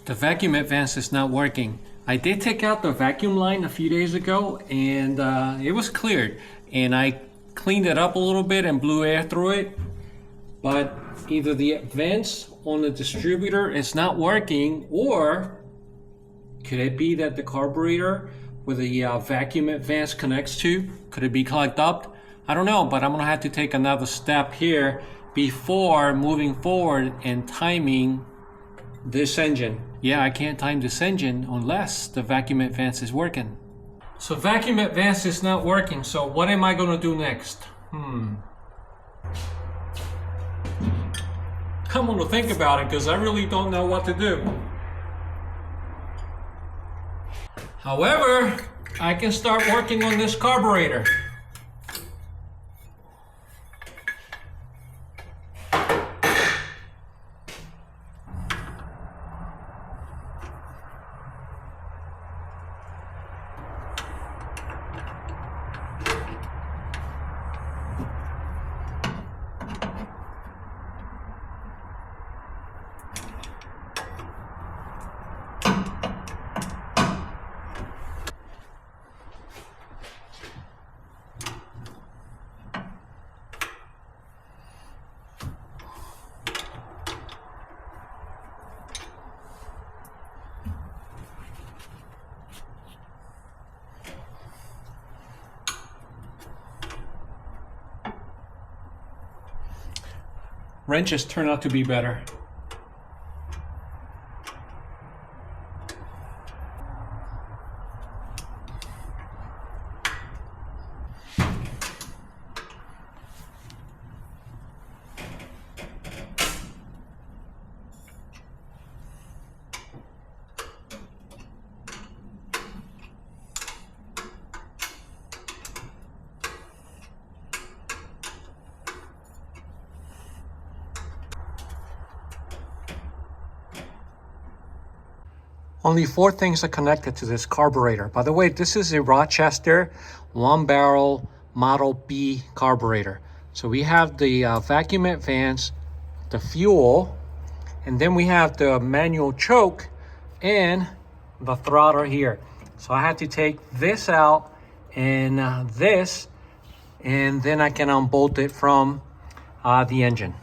The vacuum advance is not working. I did take out the vacuum line a few days ago and it was cleared, and I cleaned it up a little bit and blew air through it, but either the advance on the distributor is not working, or could it be that the carburetor where the vacuum advance connects to, could it be clogged up? I don't know, but I'm gonna have to take another step here before moving forward and timing this engine. Yeah, I can't time this engine unless the vacuum advance is working. So vacuum advance is not working, so what am I gonna do next? I'm gonna think about it because I really don't know what to do. However, I can start working on this carburetor. Wrenches turn out to be better. Only 4 things are connected to this carburetor. By the way, this is a Rochester 1-barrel Model B carburetor. So we have the vacuum advance, the fuel, and then we have the manual choke and the throttle here. So I had to take this out and this, and then I can unbolt it from the engine.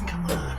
Come on.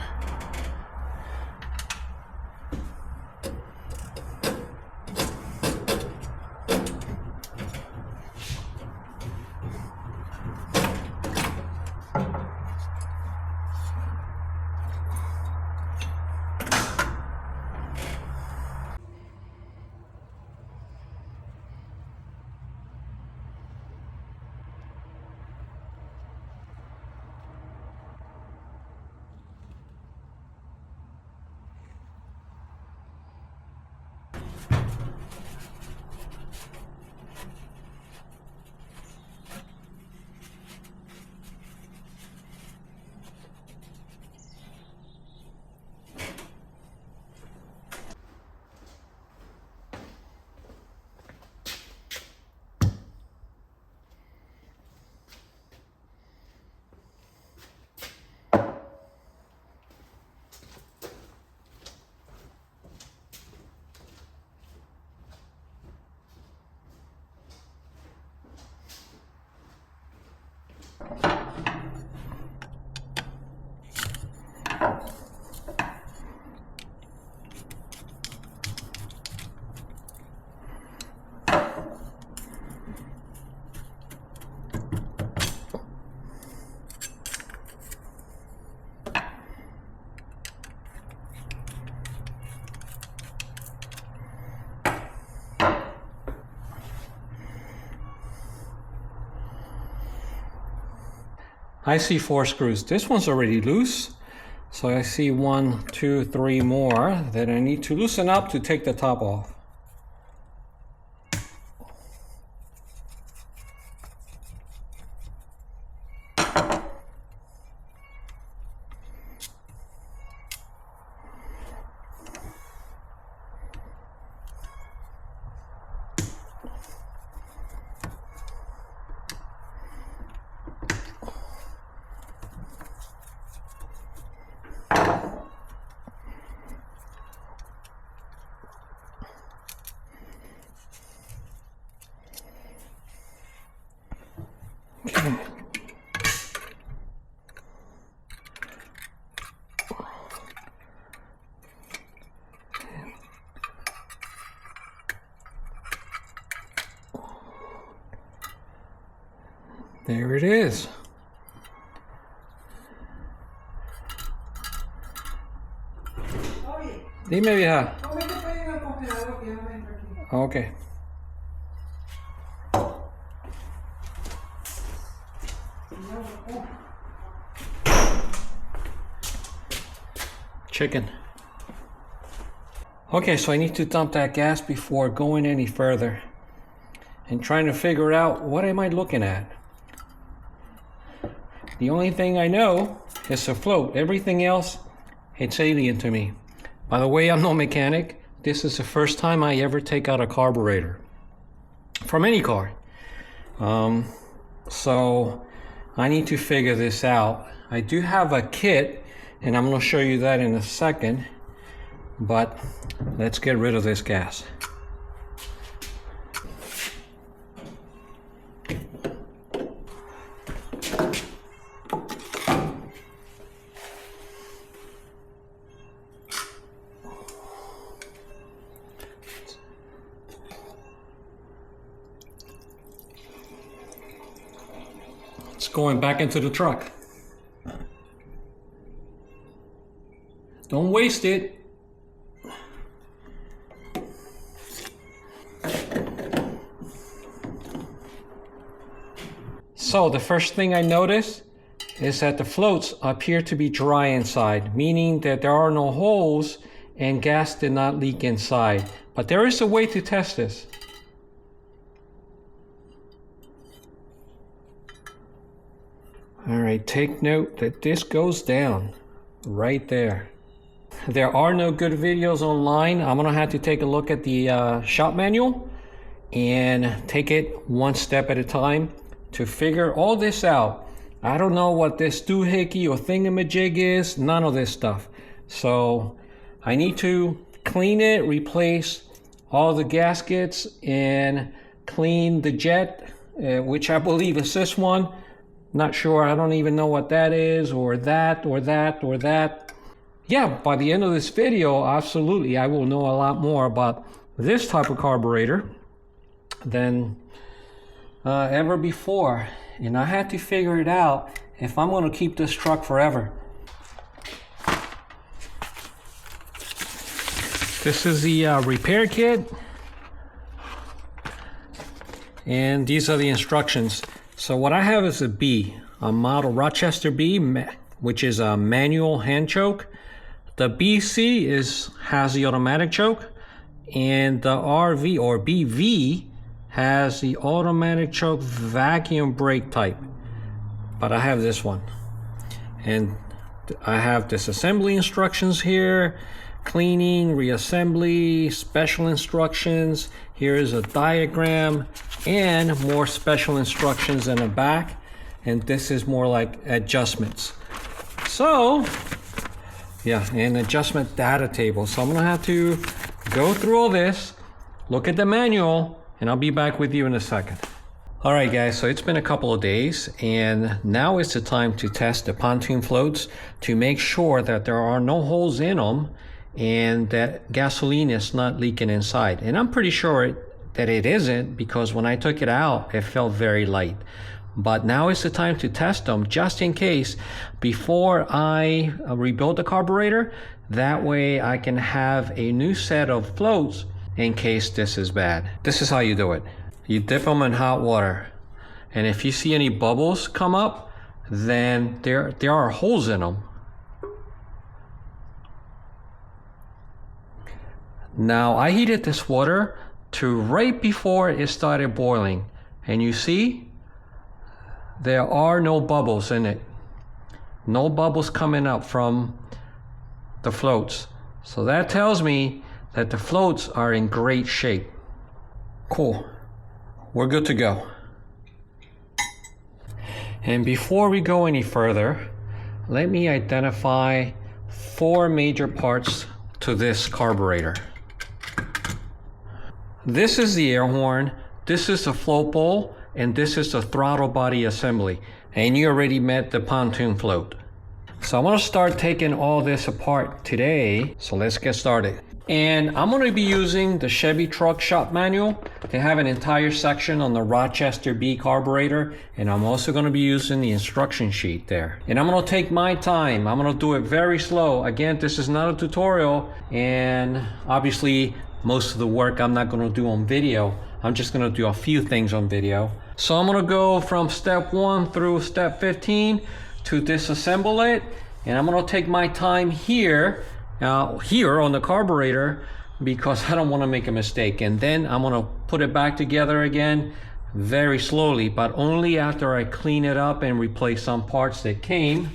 I see 4 screws. This one's already loose. So I see 1, 2, 3 more that I need to loosen up to take the top off. There it is. Dime, vieja. Okay. Chicken. Okay, so I need to dump that gas before going any further and trying to figure out what am I looking at. The only thing I know is the float. Everything else, it's alien to me. By the way, I'm no mechanic. This is the first time I ever take out a carburetor from any car. So I need to figure this out. I do have a kit, and I'm going to show you that in a second. But let's get rid of this gas. It's going back into the truck. Don't waste it. So the first thing I noticed is that the floats appear to be dry inside, meaning that there are no holes and gas did not leak inside. But there is a way to test this. All right, take note that this goes down right there. There are no good videos online. I'm gonna have to take a look at the shop manual and take it one step at a time to figure all this out. I don't know what this doohickey or thingamajig is, none of this stuff. So I need to clean it, replace all the gaskets, and clean the jet, which I believe is this one. Not sure, I don't even know what that is, or that, or that, or that. Yeah, by the end of this video, absolutely, I will know a lot more about this type of carburetor than ever before. And I had to figure it out if I'm going to keep this truck forever. This is the repair kit. And these are the instructions. So what I have is a model Rochester B, which is a manual hand choke. The BC has the automatic choke, and the RV or BV has the automatic choke vacuum brake type. But I have this one. And I have disassembly instructions here, cleaning, reassembly, special instructions. Here is a diagram and more special instructions in the back. And this is more like adjustments. So, yeah, an adjustment data table. So I'm gonna have to go through all this, look at the manual, and I'll be back with you in a second. All right, guys, so it's been a couple of days, and now is the time to test the pontoon floats to make sure that there are no holes in them and that gasoline is not leaking inside. And I'm pretty sure that it isn't, because when I took it out, it felt very light. But now is the time to test them just in case before I rebuild the carburetor. That way I can have a new set of floats in case this is bad. This is how you do it. You dip them in hot water, and if you see any bubbles come up, then there are holes in them. Now I heated this water to right before it started boiling, and you see there are no bubbles in it. No bubbles coming up from the floats. So that tells me that the floats are in great shape. Cool. We're good to go. And before we go any further, let me identify 4 major parts to this carburetor. This is the air horn, this is the float bowl, and this is the throttle body assembly. And you already met the pontoon float. So I'm gonna start taking all this apart today. So let's get started. And I'm going to be using the Chevy Truck Shop Manual. They have an entire section on the Rochester B carburetor, and I'm also going to be using the instruction sheet there. And I'm going to take my time. I'm going to do it very slow. Again, this is not a tutorial, and obviously most of the work I'm not going to do on video. I'm just going to do a few things on video. So I'm going to go from step 1 through step 15 to disassemble it, and I'm going to take my time here on the carburetor because I don't want to make a mistake. And then I'm going to put it back together again very slowly, but only after I clean it up and replace some parts that came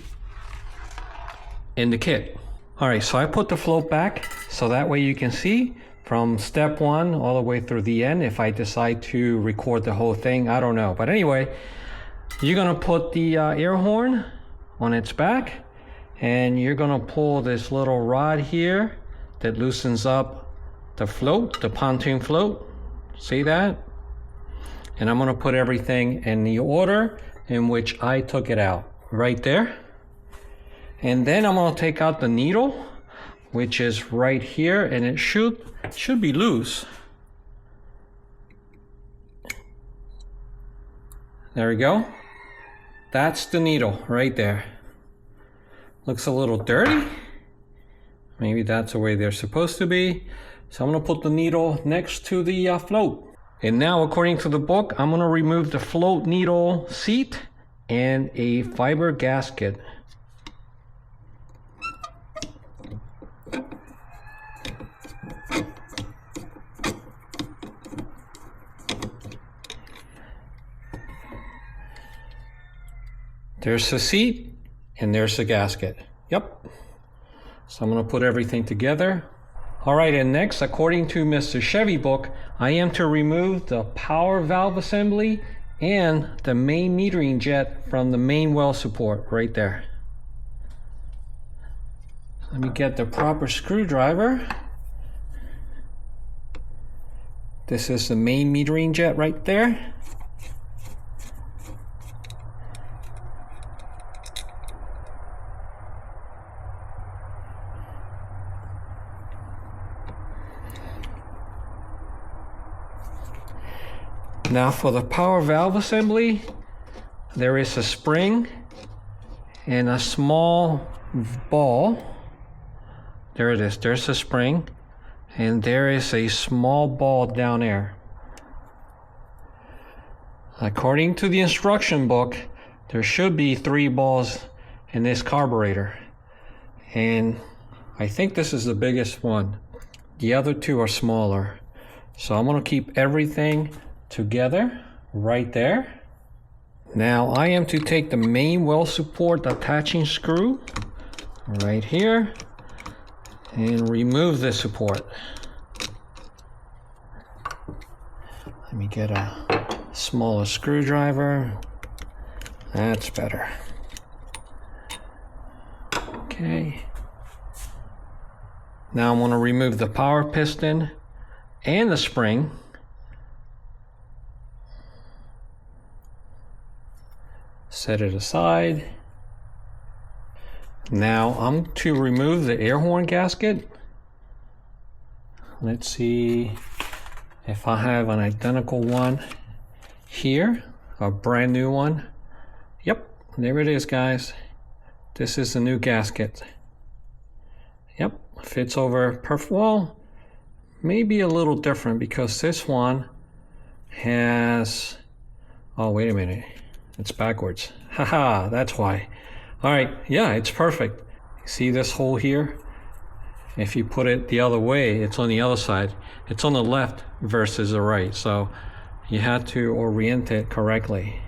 in the kit. All right, so I put the float back so that way you can see from step 1 all the way through the end. If I decide to record the whole thing, I don't know. But anyway, you're going to put the air horn on its back, and you're going to pull this little rod here that loosens up the float, the pontoon float. See that? And I'm going to put everything in the order in which I took it out, right there. And then I'm going to take out the needle, which is right here, and it should be loose. There we go. That's the needle right there. Looks a little dirty. Maybe that's the way they're supposed to be. So I'm going to put the needle next to the float. And now, according to the book, I'm going to remove the float needle seat and a fiber gasket. There's the seat and there's the gasket. Yep. So I'm going to put everything together. All right, and next, according to Mr. Chevy book, I am to remove the power valve assembly and the main metering jet from the main well support right there. Let me get the proper screwdriver. This is the main metering jet right there. Now for the power valve assembly, there is a spring and a small ball. There it is, there's a spring, and there is a small ball down there. According to the instruction book, there should be 3 balls in this carburetor. And I think this is the biggest one. The other 2 are smaller. So I'm going to keep everything together right there. Now I am to take the main well support attaching screw right here and remove the support. Let me get a smaller screwdriver. That's better. Okay. Now I'm going to remove the power piston and the spring. Set it aside. Now I'm to remove the air horn gasket. Let's see if I have an identical one here, a brand new one. Yep, there it is, guys. This is the new gasket. Yep, fits over perfect. Well, maybe a little different because this one has, oh, wait a minute. It's backwards. Haha, that's why. All right, yeah, it's perfect. See this hole here? If you put it the other way, it's on the other side. It's on the left versus the right. So you have to orient it correctly.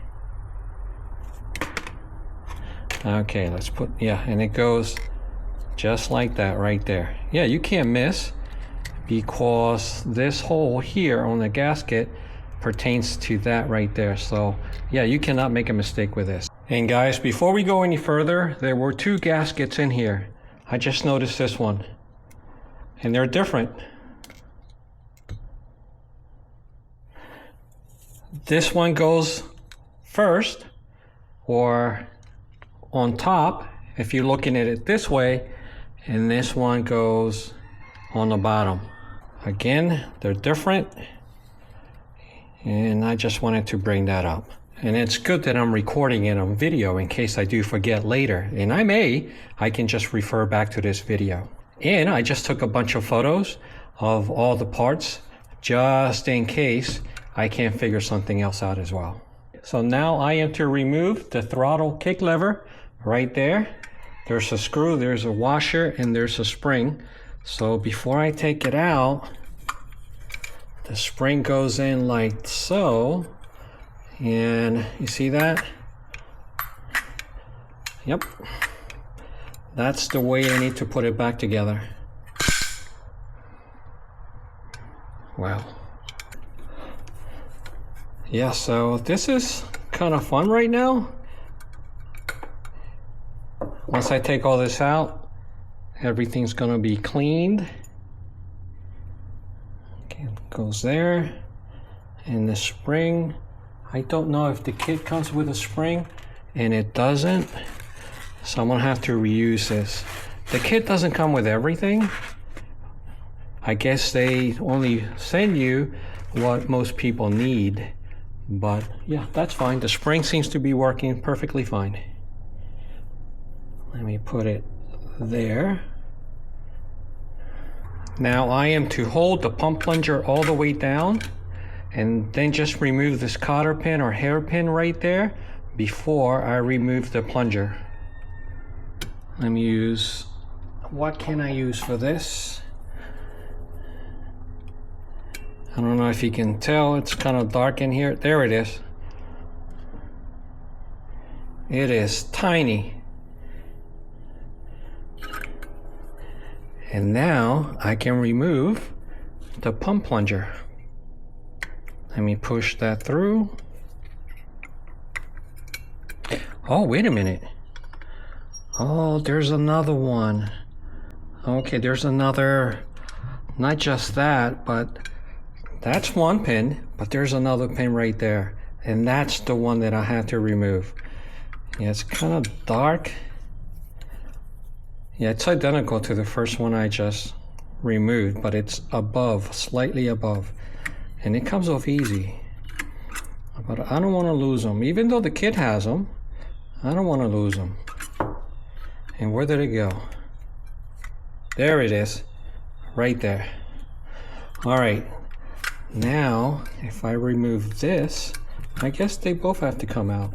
Okay, let's put, yeah, and it goes just like that right there. Yeah, you can't miss because this hole here on the gasket pertains to that right there. So yeah, you cannot make a mistake with this. And guys, before we go any further, there were 2 gaskets in here. I just noticed this one, and they're different. This one goes first, or on top, if you're looking at it this way, and this one goes on the bottom. Again, they're different, and I just wanted to bring that up. And it's good that I'm recording it on video in case I do forget later. And I can just refer back to this video. And I just took a bunch of photos of all the parts just in case I can't figure something else out as well. So now I am to remove the throttle kick lever right there. There's a screw, there's a washer, and there's a spring. So before I take it out, the spring goes in like so. And you see that? Yep. That's the way I need to put it back together. Wow. Yeah, so this is kind of fun right now. Once I take all this out, everything's gonna be cleaned. Okay, it goes there. And the spring, I don't know if the kit comes with a spring, and it doesn't. So I'm gonna have to reuse this. The kit doesn't come with everything. I guess they only send you what most people need. But yeah, that's fine. The spring seems to be working perfectly fine. Let me put it there. Now I am to hold the pump plunger all the way down and then just remove this cotter pin or hairpin right there before I remove the plunger. Let me use, what can I use for this? I don't know if you can tell, it's kind of dark in here. There it is. It is tiny. And now I can remove the pump plunger. Let me push that through. Oh, wait a minute. Oh, there's another one. Okay, there's another, not just that, but that's one pin, but there's another pin right there. And that's the one that I have to remove. Yeah, it's kind of dark. Yeah, it's identical to the first one I just removed, but it's above, slightly above. And it comes off easy. But I don't want to lose them. Even though the kit has them, I don't want to lose them. And where did it go? There it is, right there. All right, now if I remove this, I guess they both have to come out.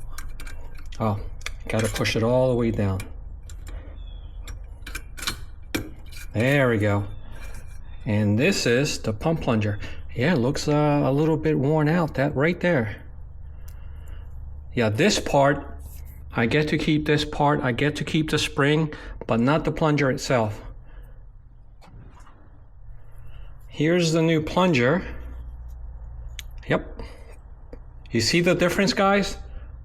Oh, gotta push it all the way down. There we go. And this is the pump plunger. Yeah, it looks a little bit worn out, that right there. Yeah, this part, I get to keep this part, I get to keep the spring, but not the plunger itself. Here's the new plunger. Yep. You see the difference, guys?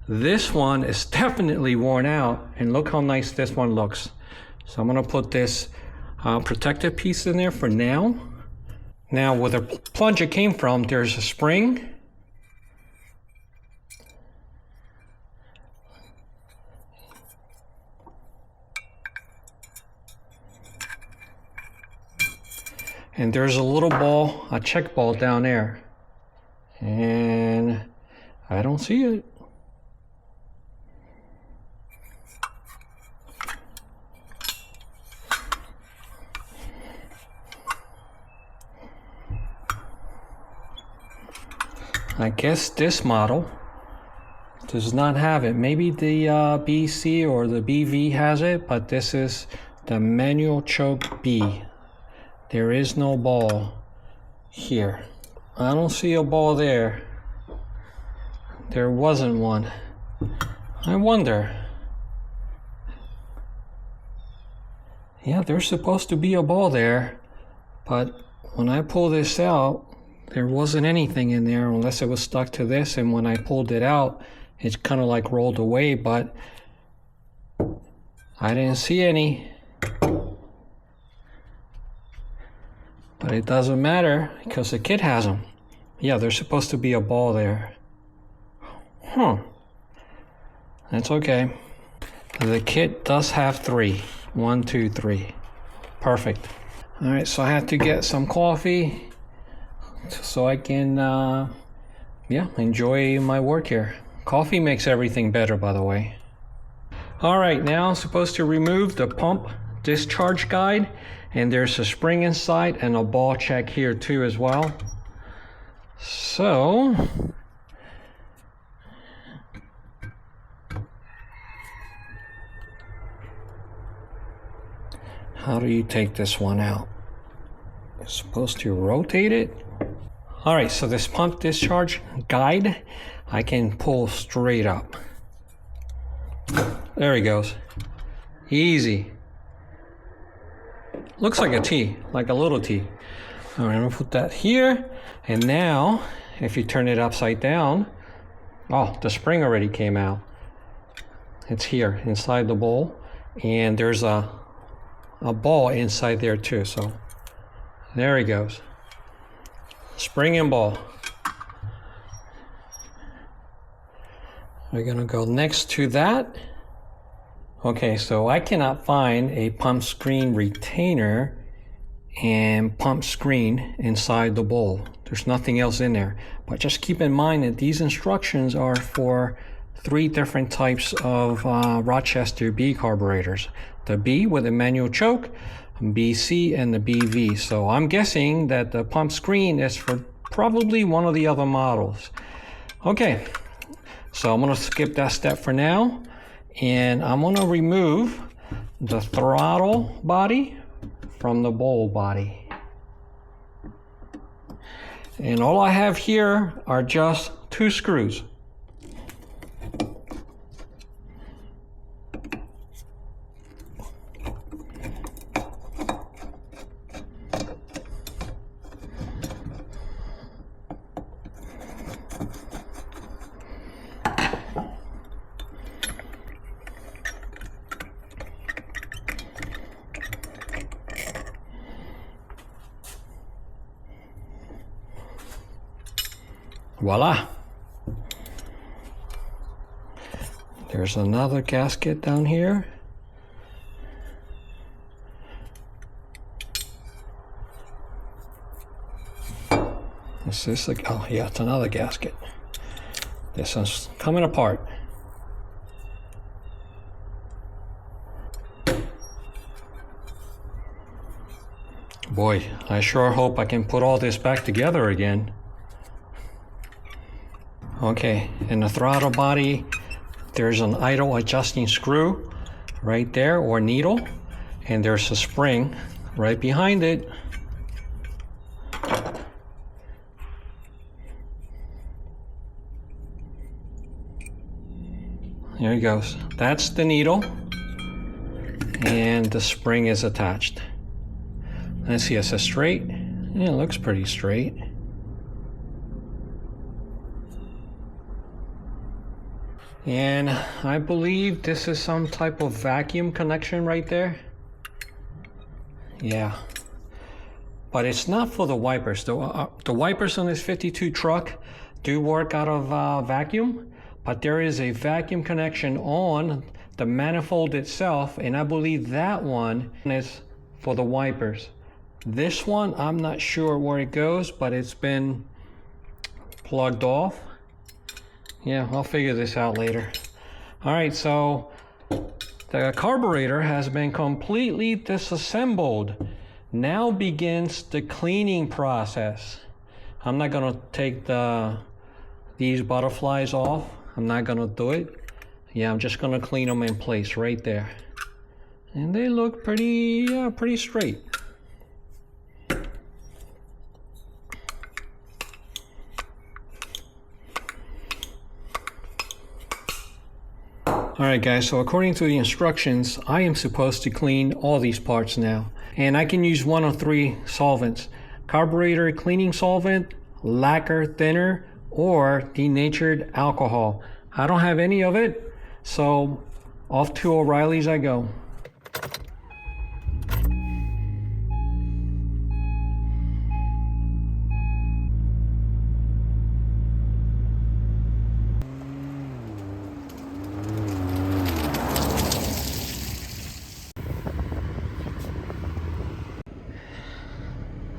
This one is definitely worn out, and look how nice this one looks. So I'm gonna put this protective piece in there for now. Now, where the plunger came from, there's a spring. And there's a little ball, a check ball down there. And I don't see it. I guess this model does not have it. Maybe the BC or the BV has it, but this is the manual choke B. There is no ball here. I don't see a ball there. There wasn't one. I wonder. Yeah, there's supposed to be a ball there, but when I pull this out, there wasn't anything in there unless it was stuck to this, and when I pulled it out, it's kind of like rolled away, but I didn't see any. But it doesn't matter because the kit has them. Yeah, there's supposed to be a ball there. Huh. That's okay. The kit does have 3. 1, 2, 3. Perfect. All right, so I have to get some coffee so I can enjoy my work here. Coffee makes everything better, by the way. All right, now I'm supposed to remove the pump discharge guide, and there's a spring inside and a ball check here too as well. So how do you take this one out? You're supposed to rotate it. All right, so this pump discharge guide, I can pull straight up. There he goes. Easy. Looks like a T, like a little T. All right, I'm gonna put that here. And now, if you turn it upside down, oh, the spring already came out. It's here, inside the bowl. And there's a ball inside there too, so there he goes. Spring and ball. We're gonna go next to that. Okay, so I cannot find a pump screen retainer and pump screen inside the bowl. There's nothing else in there. But just keep in mind that these instructions are for 3 different types of Rochester B carburetors. The B with a manual choke, BC, and the BV. So I'm guessing that the pump screen is for probably one of the other models. Okay, so I'm gonna skip that step for now, and I'm gonna remove the throttle body from the bowl body. And all I have here are just 2 screws. Voila! There's another gasket down here. Is this like, oh yeah, it's another gasket. This one's coming apart. Boy, I sure hope I can put all this back together again. Okay, in the throttle body, there's an idle adjusting screw right there, or needle, and there's a spring right behind it. There he goes. That's the needle, and the spring is attached. Let's see, is it straight? Yeah, it looks pretty straight. And I believe this is some type of vacuum connection right there. Yeah, but it's not for the wipers. The wipers on this 52 truck do work out of vacuum, but there is a vacuum connection on the manifold itself, and I believe that one is for the wipers. This one, I'm not sure where it goes, but it's been plugged off. Yeah, I'll figure this out later. All right, so the carburetor has been completely disassembled. Now begins the cleaning process. I'm not gonna take these butterflies off. I'm not gonna do it. Yeah, I'm just gonna clean them in place right there. And they look pretty straight. Alright guys, so according to the instructions, I am supposed to clean all these parts now. And I can use one of 3 solvents: carburetor cleaning solvent, lacquer thinner, or denatured alcohol. I don't have any of it, so off to O'Reilly's I go.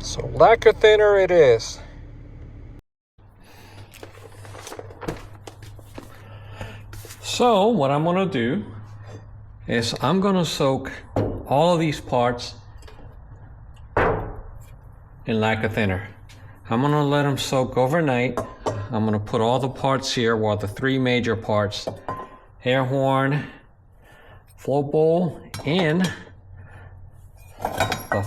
So lacquer thinner it is. So what I'm gonna do is I'm gonna soak all of these parts in lacquer thinner. I'm gonna let them soak overnight. I'm gonna put all the parts here, well, the three major parts: air horn, float bowl, and the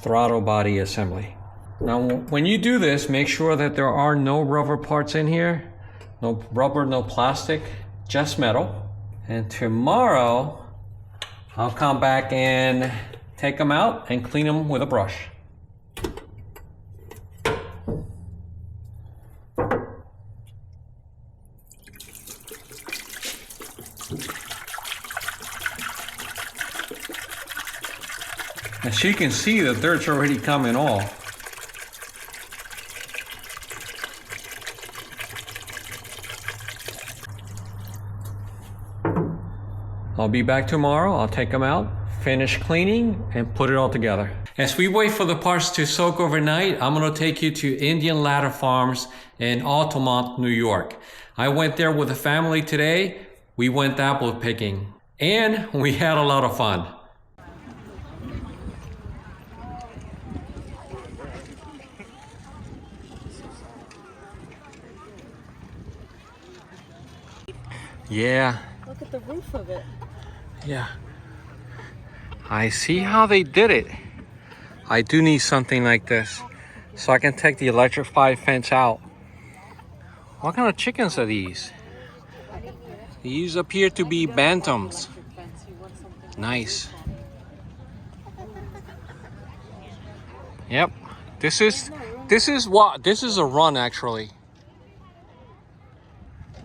throttle body assembly. Now, when you do this, make sure that there are no rubber parts in here. No rubber, no plastic, just metal. And tomorrow, I'll come back and take them out and clean them with a brush. As you can see, the dirt's already coming off. I'll be back tomorrow. I'll take them out, finish cleaning, and put it all together. As we wait for the parts to soak overnight, I'm gonna take you to Indian Ladder Farms in Altamont, New York. I went there with the family today. We went apple picking, and we had a lot of fun. Yeah. Look at the roof of it. Yeah. I see how they did it. I do need something like this so I can take the electrified fence out. What kind of chickens are these? These appear to be bantams. Nice. Yep. This is a run actually.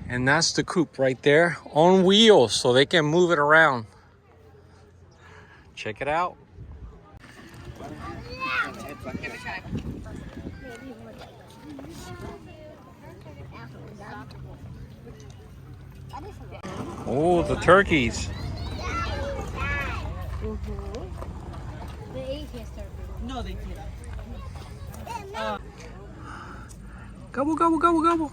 And that's the coop right there on wheels so they can move it around. Check it out. Oh, the turkeys. They ate his turkey. No, they didn't. Gobble, gobble, gobble, gobble.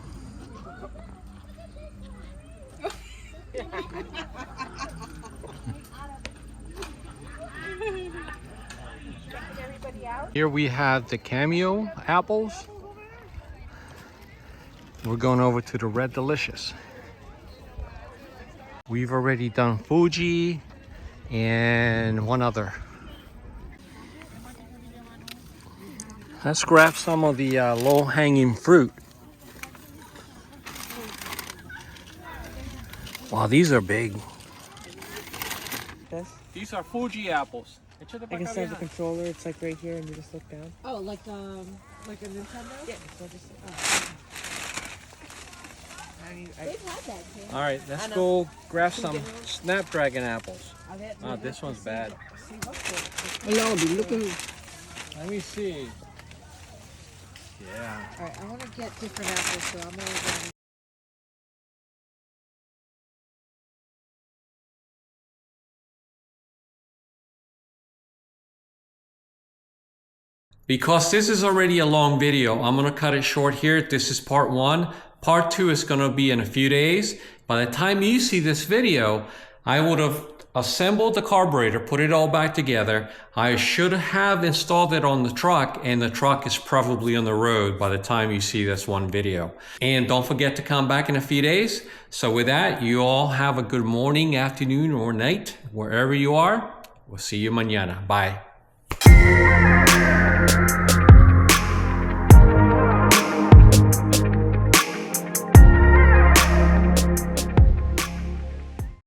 Here we have the Cameo apples. We're going over to the Red Delicious. We've already done Fuji and one other. Let's grab some of the low-hanging fruit. Wow, these are big. These are Fuji apples. I can set the controller. It's like right here, and you just look down. Oh, like a Nintendo? Yeah. So just, They've had that too. All right, let's go grab some Snapdragon apples. Oh, this one's bad. hello, dude. Look at Let me see. Yeah. All right, I want to get different apples, so I'm gonna. Because this is already a long video, I'm gonna cut it short here. This is part one. Part two is gonna be in a few days. By the time you see this video, I would have assembled the carburetor, put it all back together. I should have installed it on the truck, and the truck is probably on the road by the time you see this one video. And don't forget to come back in a few days. So with that, you all have a good morning, afternoon, or night, wherever you are. We'll see you mañana. Bye.